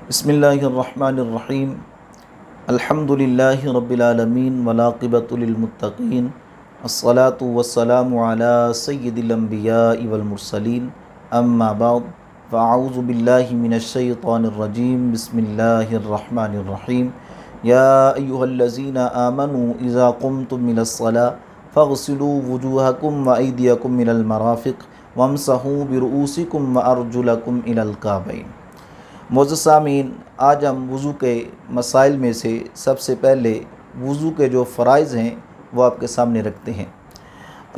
بسم اللہ الرحمن الرحیم الحمد للہ رب العالمین والعاقبۃ للمتقین الصلاة والسلام علی سید الانبیاء والمرسلین اما بعد فاعوذ باللہ من الشیطان الرجیم بسم اللہ الرحمن الرحیم یا ایہا الذین آمنوا اذا قمتم من الصلاة فاغسلوا وجوہکم وایدیکم من المرافق وامسحوا برؤوسکم وارجلکم الی الکعبین۔ معزز سامعین، آج ہم وضو کے مسائل میں سے سب سے پہلے وضو کے جو فرائض ہیں وہ آپ کے سامنے رکھتے ہیں۔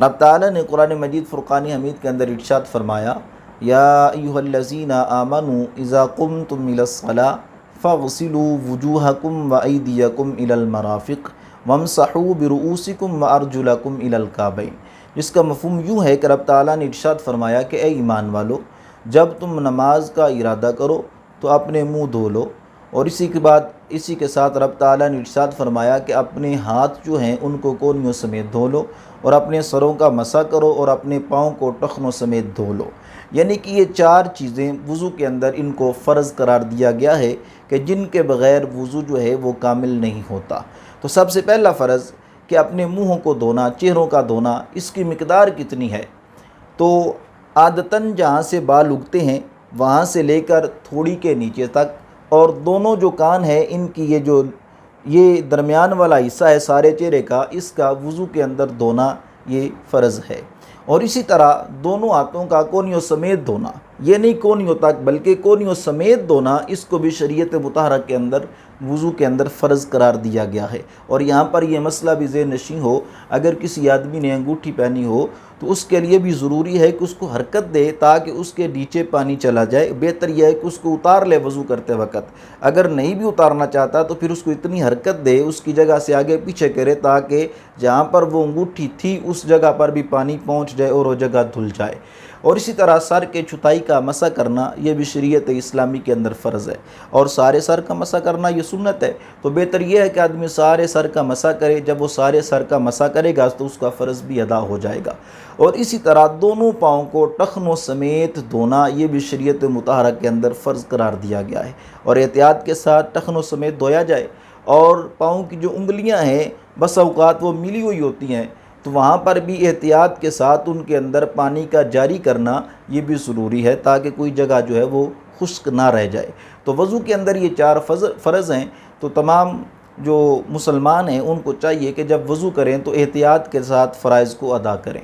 رب تعالیٰ نے قرآن مجید فرقان حمید کے اندر ارشاد فرمایا، یا ایہا الذین آمنوا اذا قمتم الی الصلاة فاغسلوا وجوہکم وایدیکم الی المرافق وامسحوا برؤوسکم وارجلکم الی الکعبین۔ جس کا مفہوم یوں ہے کہ رب تعالیٰ نے ارشاد فرمایا کہ اے ایمان والو، جب تم نماز کا ارادہ کرو تو اپنے منہ دھو لو، اور اسی کے ساتھ رب تعالیٰ نے ارشاد فرمایا کہ اپنے ہاتھ جو ہیں ان کو کونیوں سمیت دھو لو، اور اپنے سروں کا مسح کرو، اور اپنے پاؤں کو ٹخنوں سمیت دھو لو۔ یعنی کہ یہ چار چیزیں وضو کے اندر ان کو فرض قرار دیا گیا ہے کہ جن کے بغیر وضو جو ہے وہ کامل نہیں ہوتا۔ تو سب سے پہلا فرض کہ اپنے منہوں کو دھونا، چہروں کا دھونا، اس کی مقدار کتنی ہے؟ تو عادتاً جہاں سے بال اگتے ہیں وہاں سے لے کر تھوڑی کے نیچے تک، اور دونوں جو کان ہیں ان کی یہ درمیان والا حصہ ہے سارے چہرے کا، اس کا وضو کے اندر دھونا یہ فرض ہے۔ اور اسی طرح دونوں ہاتھوں کا کونیوں سمیت دھونا، یہ نہیں کونیوں تک بلکہ کونیوں سمیت دھونا، اس کو بھی شریعت مطہرہ کے اندر وضو کے اندر فرض قرار دیا گیا ہے۔ اور یہاں پر یہ مسئلہ بھی ذہن نشین ہو، اگر کسی آدمی نے انگوٹھی پہنی ہو تو اس کے لیے بھی ضروری ہے کہ اس کو حرکت دے تاکہ اس کے نیچے پانی چلا جائے۔ بہتر یہ ہے کہ اس کو اتار لے وضو کرتے وقت، اگر نہیں بھی اتارنا چاہتا تو پھر اس کو اتنی حرکت دے، اس کی جگہ سے آگے پیچھے کرے تاکہ جہاں پر وہ انگوٹھی تھی اس جگہ پر بھی پانی پہنچ جائے اور وہ جگہ دھل جائے۔ اور اسی طرح سر کے چھتائی کا مسح کرنا یہ بھی شریعت اسلامی کے اندر فرض ہے، اور سارے سر کا مسح کرنا یہ سنت ہے۔ تو بہتر یہ ہے کہ آدمی سارے سر کا مسح کرے، جب وہ سارے سر کا مسح کرے گا تو اس کا فرض بھی ادا ہو جائے گا۔ اور اسی طرح دونوں پاؤں کو ٹخنوں سمیت دھونا یہ بھی شریعت مطہرہ کے اندر فرض قرار دیا گیا ہے، اور احتیاط کے ساتھ ٹخنوں سمیت دھویا جائے۔ اور پاؤں کی جو انگلیاں ہیں بس اوقات وہ ملی ہوئی ہوتی ہیں، تو وہاں پر بھی احتیاط کے ساتھ ان کے اندر پانی کا جاری کرنا یہ بھی ضروری ہے تاکہ کوئی جگہ جو ہے وہ خشک نہ رہ جائے۔ تو وضو کے اندر یہ چار فرض ہیں، تو تمام جو مسلمان ہیں ان کو چاہیے کہ جب وضو کریں تو احتیاط کے ساتھ فرائض کو ادا کریں۔